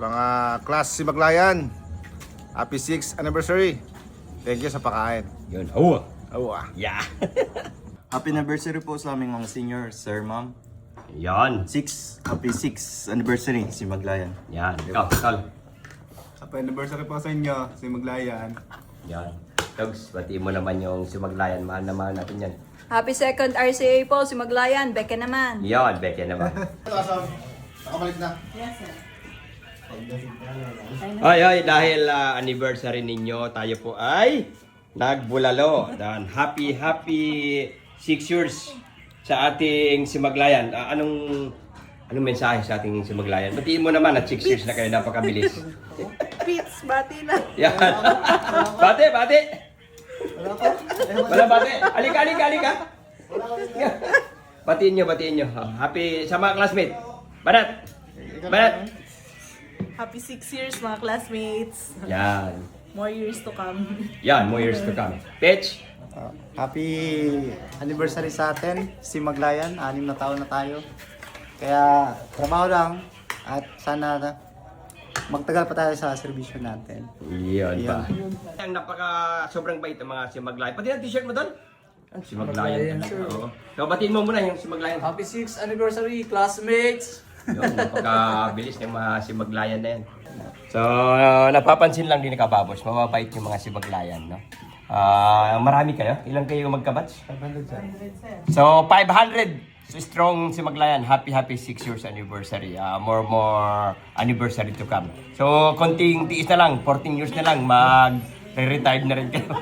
mga class si Maglayan. Happy 6th anniversary. Thank you sa pakain. Yun. Awa. Awa. Yeah. Happy anniversary po sa aming mga senior, sir, ma'am. Yan. Happy 6th anniversary si Maglayan. Yan. Ikaw, Tol. Happy anniversary po sa inyo, si Maglayan. Yan. Dogs, batiin mo naman yung si Maglayan. Mahal na mahal natin yan. Happy second RCA po si Maglayan. Beke naman. Yan, Becky naman. Nakabalik na. Ay, dahil anniversary ninyo, tayo po ay nagbulalo. Dan happy 6 years sa ating si Maglayan. Anong mensahe sa ating si Maglayan? Batiin mo naman at 6 years na kayo, napakabilis. Pits, bati na. Yan. Bate. Wala bate. Alika. Batiin nyo. Happy sa mga classmate. Banat. Happy 6 years mga classmates. Yan. More years to come. Yan, more years to come. Petch. Happy anniversary sa atin, si Maglayan, 6 na taon na tayo. Kaya trabaho lang at sana magtagal pa tayo sa serbisyo natin. Yun pa. Ang sobrang bait ang mga si Maglayan. Pati ang t-shirt mo doon? Ang si Maglayan. Oo. So, batiin mo muna yung si Maglayan. Happy 6th anniversary, classmates! Yun, napakabilis ng mga si Maglayan na yan. So, napapansin lang din ni Kababos, mababait yung mga si Maglayan, no? Marami kayo? Ilan kayo magkabatch? 500. So, 500! So, strong si Maglayan. Happy 6 years anniversary. More anniversary to come. So, konting tiis na lang, 14 years na lang, mag-retired na rin kayo.